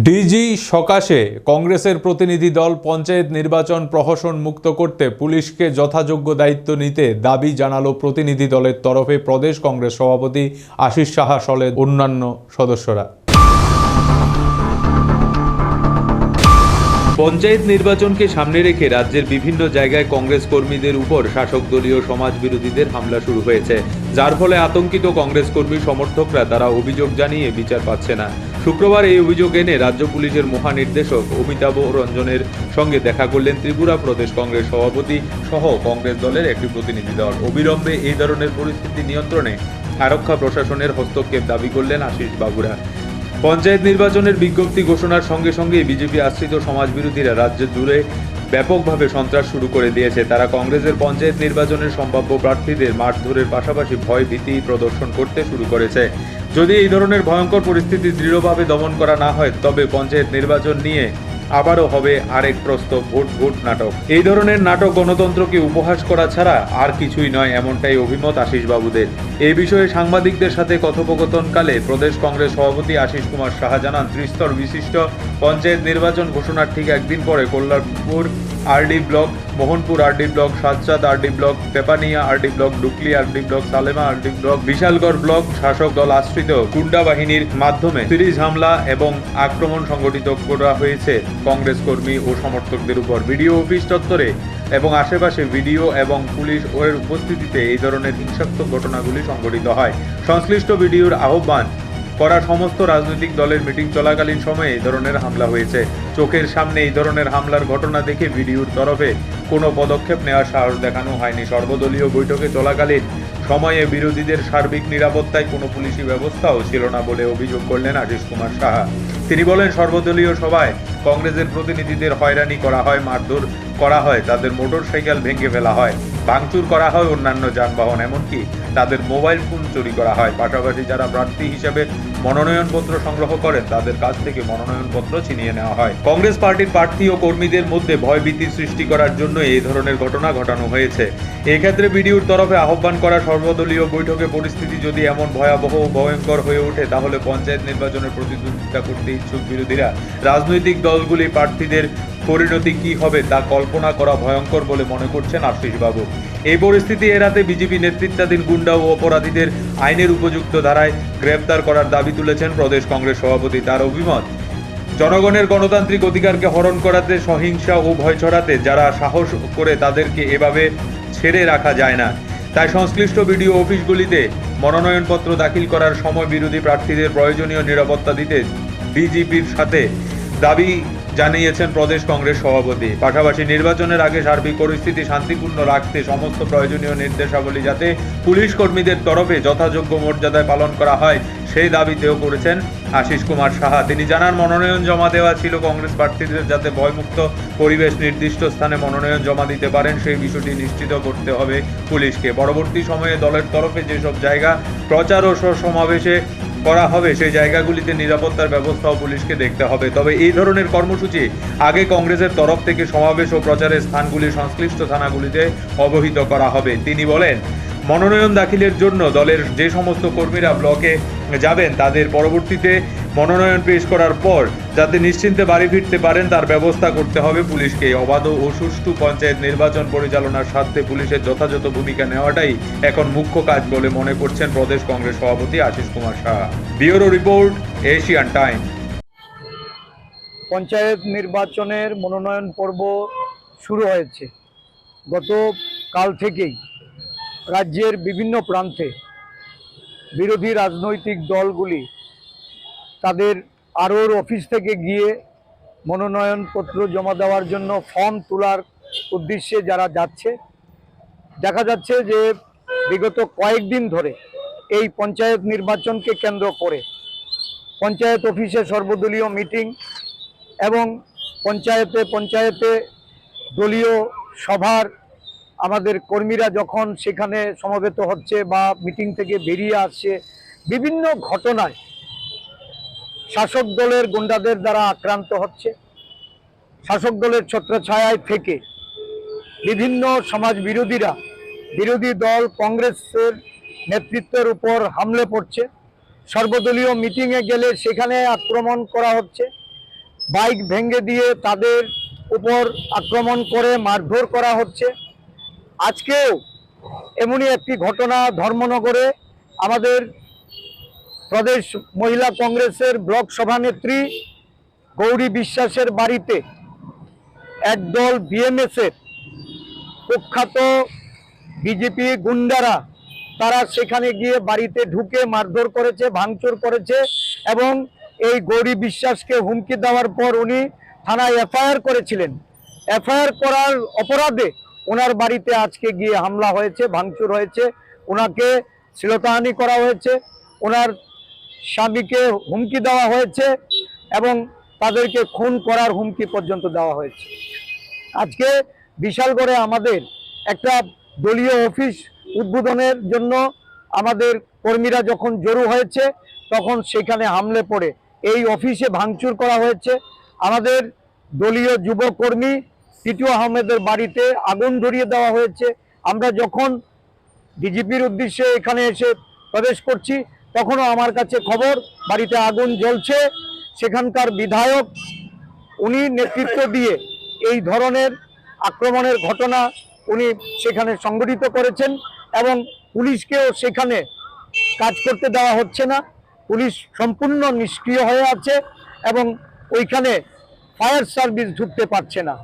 DG সকাশে কংগ্রেসের প্রতিনিধি দল পঞ্চায়েত নির্বাচন প্রহসন মুক্ত করতে পুলিশকে যথাযোগ্য দায়িত্ব নিতে দাবি জানালো প্রতিনিধি দলের তরফে প্রদেশ কংগ্রেস সভাপতি আশিস সাহা সহ অন্যান্য সদস্যরা। পঞ্চায়েত নির্বাচনকে সামনে রেখে রাজ্যের বিভিন্ন জায়গায় কংগ্রেস কর্মীদের উপর শাসক দলীয় সমাজ বিরোধীদের হামলা শুরু হয়েছে, যার ফলে আতঙ্কিত কংগ্রেস কর্মী সমর্থকরা তারা অভিযোগ জানিয়ে বিচার পাচ্ছে না। শুক্রবার এই অভিযোগ এনে রাজ্য পুলিশের মহানির্দেশক অমিতাভ রঞ্জনের সঙ্গে দেখা করলেন ত্রিপুরা প্রদেশ কংগ্রেস সভাপতি সহ কংগ্রেস দলের একটি প্রতিনিধি দল। অবিলম্বে এই ধরনের পরিস্থিতি নিয়ন্ত্রণে আরক্ষা প্রশাসনের হস্তক্ষেপ দাবি করলেন আশিস বাবুরা। পঞ্চায়েত নির্বাচনের বিজ্ঞপ্তি ঘোষণার সঙ্গে সঙ্গে বিজেপি আশ্রিত সমাজবিরোধীরা রাজ্য জুড়ে ব্যাপকভাবে সন্ত্রাস শুরু করে দিয়েছে। তারা কংগ্রেসের পঞ্চায়েত নির্বাচনের সম্ভাব্য প্রার্থীদের মারধরের পাশাপাশি ভয় ভীতি প্রদর্শন করতে শুরু করেছে। যদি এই ধরনের ভয়ঙ্কর পরিস্থিতি দৃঢ়ভাবে দমন করা না হয়, তবে পঞ্চায়েত নির্বাচন নিয়ে আবারও হবে আরেক প্রস্তাব ভোট নাটক। এই ধরনের নাটক গণতন্ত্রকে উপহাস করা ছাড়া আর কিছুই নয়, এমনটাই অভিমত আশিস বাবুদের। এই বিষয়ে সাংবাদিকদের সাথে কথোপকথনকালে প্রদেশ কংগ্রেস সভাপতি আশিস কুমার সাহা জানান, ত্রিস্তর বিশিষ্ট পঞ্চায়েত নির্বাচন ঘোষণার ঠিক একদিন পরে Kalyanpur RD block, Mohanpur RD block, Satchand RD block, Tepania RD block, Dukli RD block, Salema RD block, Bishalgarh block শাসক দল আশ্রিত গুন্ডা বাহিনীর মাধ্যমে সিরিজ হামলা এবং আক্রমণ সংগঠিত করা হয়েছে কংগ্রেস কর্মী ও সমর্থকদের উপর। বিডিও অফিস চত্বরে এবং আশেপাশে ভিডিও এবং পুলিশ ওর উপস্থিতিতে এই ধরনের হিংসাত্মক ঘটনাগুলি সংঘটিত হয়। সংশ্লিষ্ট ভিডিওর আহ্বান করা সমস্ত রাজনৈতিক দলের মিটিং চলাকালীন সময়ে এই ধরনের হামলা হয়েছে। চোখের সামনে এই ধরনের হামলার ঘটনা দেখে ভিডিওর তরফে কোনো পদক্ষেপ নেওয়ার সাহস দেখানো হয়নি। সর্বদলীয় বৈঠকে চলাকালীন সময়ে বিরোধীদের সার্বিক নিরাপত্তায় কোনো পুলিশি ব্যবস্থাও ছিল না বলে অভিযোগ করলেন আশিস কুমার সাহা। তিনি বলেন, সর্বদলীয় সভায় কংগ্রেসের প্রতিনিধিদের হয়রানি করা হয়, মারধর করা হয়, তাদের মোটরসাইকেল ভেঙে ফেলা হয়, ভাঙচুর করা হয় অন্যান্য যানবাহন, এমনকি তাদের মোবাইল ফোন চুরি করা হয়। পাশাপাশি যারা প্রার্থী হিসেবে মনোনয়নপত্র সংগ্রহ করেন তাদের কাছ থেকে মনোনয়নপত্র ছিনিয়ে নেওয়া হয়। কংগ্রেস পার্টির প্রার্থী ও কর্মীদের মধ্যে ভয়ভীতি সৃষ্টি করার জন্য এই ধরনের ঘটনা ঘটানো হয়েছে। এক্ষেত্রে বিডিওর তরফে আহ্বান করা সর্বদলীয় বৈঠকে পরিস্থিতি যদি এমন ভয়াবহ ও ভয়ঙ্কর হয়ে ওঠে, তাহলে পঞ্চায়েত নির্বাচনের প্রতিদ্বন্দ্বিতা করতে ইচ্ছুক বিরোধীরা রাজনৈতিক দলগুলি প্রার্থীদের পরিণতি কি হবে তা কল্পনা করা ভয়ঙ্কর বলে মনে করছেন আশিস বাবু। এই পরিস্থিতি এড়াতে বিজেপি নেতৃত্বাধীন গুন্ডা ও অপরাধীদের আইনের উপযুক্ত ধারায় গ্রেপ্তার করার দাবি তুলেছেন প্রদেশ কংগ্রেস সভাপতি। তার অভিমত, জনগণের গণতান্ত্রিক অধিকারকে হরণ করাতে, সহিংসা ও ভয় ছড়াতে যারা সাহস করে তাদেরকে এভাবে ছেড়ে রাখা যায় না। তাই সংশ্লিষ্ট বিডিও অফিসগুলিতে মনোনয়নপত্র দাখিল করার সময় বিরোধী প্রার্থীদের প্রয়োজনীয় নিরাপত্তা দিতে বিজেপির সাথে দাবি জানিয়েছেন প্রদেশ কংগ্রেস সভাপতি। পাশাপাশি নির্বাচনের আগে সার্বিক পরিস্থিতি শান্তিপূর্ণ রাখতে সমস্ত প্রয়োজনীয় নির্দেশাবলী যাতে পুলিশ কর্মীদের তরফে যথাযোগ্য মর্যাদায় পালন করা হয় সেই দাবিতেও করেছেন আশিস কুমার সাহা। তিনি জানান, মনোনয়ন জমা দেওয়া ছিল কংগ্রেস প্রার্থীদের যাতে ভয়মুক্ত পরিবেশ নির্দিষ্ট স্থানে মনোনয়ন জমা দিতে পারেন সেই বিষয়টি নিশ্চিত করতে হবে পুলিশকে। পরবর্তী সময়ে দলের তরফে যেসব জায়গা প্রচার ও সমাবেশে করা হবে সেই জায়গাগুলিতে নিরাপত্তার ব্যবস্থাও পুলিশকে দেখতে হবে। তবে এই ধরনের কর্মসূচি আগে কংগ্রেসের তরফ থেকে সমাবেশ ও প্রচারের স্থানগুলি সংশ্লিষ্ট থানাগুলিতে অবহিত করা হবে। তিনি বলেন, মনোনয়ন দাখিলের জন্য দলের যে সমস্ত কর্মীরা ব্লকে যাবেন তাদের পরবর্তীতে মনোনয়ন পেশ করার পর যাতে নিশ্চিন্তে বাড়ি ফিরতে পারেন তার ব্যবস্থা করতে হবে পুলিশকে। অবাধ ও সুষ্ঠু পঞ্চায়েত নির্বাচন পরিচালনার স্বার্থে পুলিশের যথাযথ ভূমিকা নেওয়াটাই এখন মুখ্য কাজ বলে মনে করছেন প্রদেশ কংগ্রেস সভাপতি Ashis Kumar Saha. Bureau report, Asian time. Panchayat নির্বাচনের মনোনয়ন পর্ব শুরু হয়েছে। গতকাল থেকেই রাজ্যের বিভিন্ন প্রান্তে বিরোধী রাজনৈতিক দলগুলি তাদের আরওর অফিস থেকে গিয়ে মনোনয়নপত্র জমা দেওয়ার জন্য ফর্ম তোলার উদ্দেশ্যে যারা যাচ্ছে, দেখা যাচ্ছে যে বিগত কয়েকদিন ধরে এই পঞ্চায়েত নির্বাচনকে কেন্দ্র করে পঞ্চায়েত অফিসে সর্বদলীয় মিটিং এবং পঞ্চায়েতে দলীয় সভার আমাদের কর্মীরা যখন সেখানে সমবেত হচ্ছে বা মিটিং থেকে বেরিয়ে আসছে, বিভিন্ন ঘটনায় শাসক দলের গুন্ডাদের দ্বারা আক্রান্ত হচ্ছে। শাসক দলের ছত্রছায়ায় থেকে বিভিন্ন সমাজ বিরোধীরা বিরোধী দল কংগ্রেসের নেতৃত্বের উপর হামলে পড়ছে। সর্বদলীয় মিটিংয়ে গেলে সেখানে আক্রমণ করা হচ্ছে। বাইক ভেঙে দিয়ে তাদের উপর আক্রমণ করে মারধর করা হচ্ছে। আজকেও এমনই একটি ঘটনা ধর্মনগরে আমাদের প্রদেশ মহিলা কংগ্রেসের ব্লক সভানেত্রী গৌরী বিশ্বাসের বাড়িতে একদল বিএমএসের কুখ্যাত বিজেপি গুন্ডারা তারা সেখানে গিয়ে বাড়িতে ঢুকে মারধর করেছে, ভাঙচুর করেছে এবং এই গৌরী বিশ্বাসকে হুমকি দেওয়ার পর উনি থানায় এফআইআর করেছিলেন। এফআইআর করার অপরাধে ওনার বাড়িতে আজকে গিয়ে হামলা হয়েছে, ভাঙচুর হয়েছে, ওনাকে শ্লীলতাহানি করা হয়েছে, ওনার স্বামীকে হুমকি দেওয়া হয়েছে এবং তাদেরকে খুন করার হুমকি পর্যন্ত দেওয়া হয়েছে। আজকে বিশালগড়ে আমাদের একটা দলীয় অফিস উদ্বোধনের জন্য আমাদের কর্মীরা যখন জড়ো হয়েছে তখন সেখানে হামলে পড়ে এই অফিসে ভাঙচুর করা হয়েছে। আমাদের দলীয় যুব কর্মী টিটু আহমেদের বাড়িতে আগুন ধরিয়ে দেওয়া হয়েছে। আমরা যখন ডিজিপির উদ্দেশ্যে এখানে এসে প্রবেশ করছি তখনও আমার কাছে খবর বাড়িতে আগুন জ্বলছে। সেখানকার বিধায়ক উনি নেতৃত্ব দিয়ে এই ধরনের আক্রমণের ঘটনা উনি সেখানে সংগঠিত করেছেন এবং পুলিশকেও সেখানে কাজ করতে দেওয়া হচ্ছে না। পুলিশ সম্পূর্ণ নিষ্ক্রিয় হয়ে আছে এবং ওইখানে ফায়ার সার্ভিস ঢুকতে পারছে না।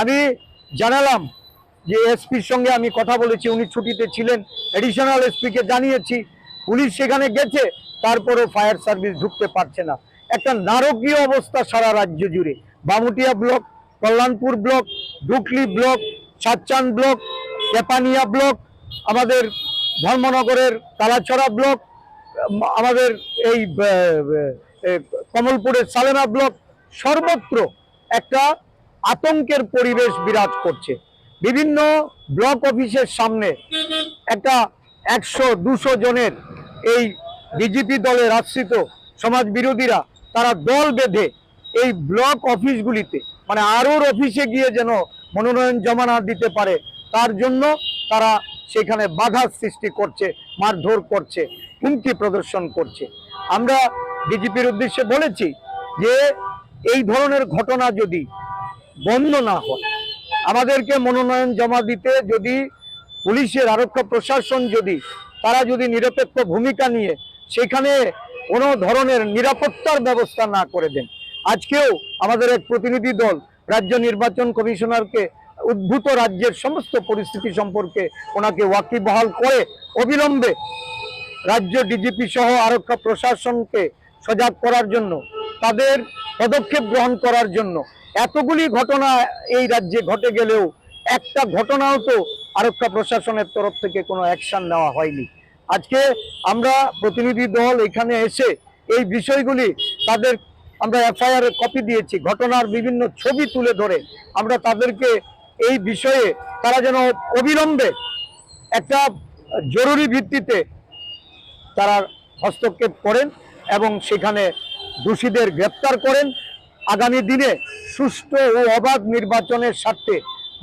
আমি জানালাম যে এসপির সঙ্গে আমি কথা বলেছি, উনি ছুটিতে ছিলেন, এডিশনাল এসপিকে জানিয়েছি, পুলিশ সেখানে গেছে, তারপরেও ফায়ার সার্ভিস ঢুকতে পারছে না। একটা নারকীয় অবস্থা সারা রাজ্য জুড়ে। বামুটিয়া ব্লক, কল্যাণপুর ব্লক, ডুকলি ব্লক, সাতচান ব্লক, তেপানিয়া ব্লক, আমাদের ধর্মনগরের কালাছড়া ব্লক, আমাদের এই কমলপুরের সালেমা ব্লক, সর্বত্র একটা আতঙ্কের পরিবেশ বিরাজ করছে। বিভিন্ন ব্লক অফিসের সামনে একটা 100-200 জনের এই বিজেপি দলের আশ্রিত সমাজ বিরোধীরা তারা দল বেঁধে এই ব্লক অফিসগুলিতে মানে আরোর অফিসে গিয়ে যেন মনোনয়ন জমা না দিতে পারে তার জন্য তারা সেখানে বাধার সৃষ্টি করছে, মারধর করছে, হুমকি প্রদর্শন করছে। আমরা বিজেপির উদ্দেশ্যে বলেছি যে এই ধরনের ঘটনা যদি বন্ধ না হয়, আমাদেরকে মনোনয়ন জমা দিতে যদি পুলিশের আরক্ষা প্রশাসন তারা যদি নিরপেক্ষ ভূমিকা নিয়ে সেখানে কোনো ধরনের নিরাপত্তার ব্যবস্থা না করে দেন। আজকেও আমাদের এক প্রতিনিধি দল রাজ্য নির্বাচন কমিশনারকে উদ্ভূত রাজ্যের সমস্ত পরিস্থিতি সম্পর্কে ওনাকে ওয়াকিবহাল করে অবিলম্বে রাজ্য ডিজিপি সহ আরক্ষা প্রশাসনকে সজাগ করার জন্য, তাদের পদক্ষেপ গ্রহণ করার জন্য। এতগুলি ঘটনা এই রাজ্যে ঘটে গেলেও একটা ঘটনাও তো আরক্ষা প্রশাসনের তরফ থেকে কোনো অ্যাকশন নেওয়া হয়নি। আজকে আমরা প্রতিনিধি দল এখানে এসে এই বিষয়গুলি তাদের আমরা এফআইআর কপি দিয়েছি, ঘটনার বিভিন্ন ছবি তুলে ধরে আমরা তাদেরকে এই বিষয়ে তারা যেন অবিলম্বে একটা জরুরি ভিত্তিতে তারা হস্তক্ষেপ করেন এবং সেখানে দোষীদের গ্রেপ্তার করেন। আগামী দিনে সুষ্ঠু ও অবাধ নির্বাচনের স্বার্থে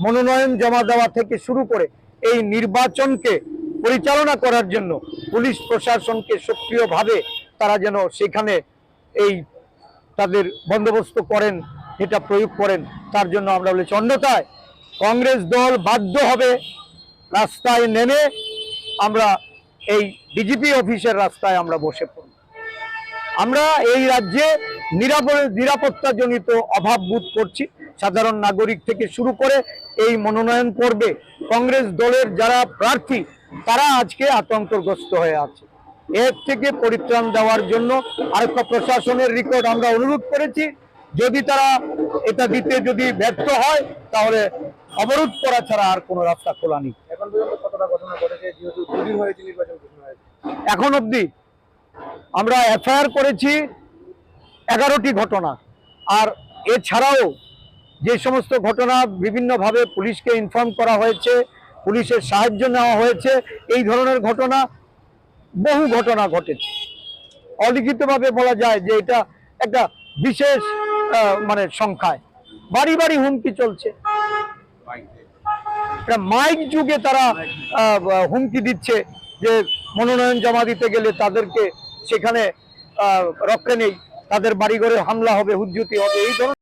মনোনয়ন জমা দেওয়া থেকে শুরু করে এই নির্বাচনকে পরিচালনা করার জন্য পুলিশ প্রশাসনকে সক্রিয়ভাবে তারা যেন সেখানে এই তাদের বন্দোবস্ত করেন, এটা প্রয়োগ করেন, তার জন্য আমরা বলেছি। অন্যথায় কংগ্রেস দল বাধ্য হবে রাস্তায় নেমে আমরা এই ডিজিপি অফিসের রাস্তায় আমরা বসে পড়ব। আমরা এই রাজ্যে নিরাপত্তাজনিত অভাব বোধ করছি। সাধারণ নাগরিক থেকে শুরু করে এই মনোনয়ন পর্বে কংগ্রেস দলের যারা প্রার্থী তারা আজকে আতঙ্কগ্রস্ত হয়ে আছে। এর থেকে পরিত্রাণ দেওয়ার জন্য আরক্ষা প্রশাসনের রিকোর্ড আমরা অনুরোধ করেছি, যদি তারা এটা দিতে যদি ব্যর্থ হয় তাহলে অবরোধ করা ছাড়া আর কোনো রাস্তা খোলা নেই। এখন পর্যন্ত কতটা ঘটনা ঘটেছে, যেহেতু দুদিন হয়েছে নির্বাচন ঘোষণা হয়েছে? এখন অবধি আমরা এফআইআর করেছি 11টি ঘটনা, আর এছাড়াও যে সমস্ত ঘটনা বিভিন্নভাবে পুলিশকে ইনফর্ম করা হয়েছে, পুলিশের সাহায্য নেওয়া হয়েছে, এই ধরনের ঘটনা বহু ঘটনা ঘটেছে। অলিখিতভাবে বলা যায় যে এটা একটা বিশেষ মানে সংখ্যায় বাড়ি বাড়ি হুমকি চলছে। মাইক যুগে তারা হুমকি দিচ্ছে যে মনোনয়ন জমা দিতে গেলে তাদেরকে সেখানে রক্ষে নেই, তাদের বাড়িঘরে হামলা হবে, হুজ্জুতি হবে, এই ধরনের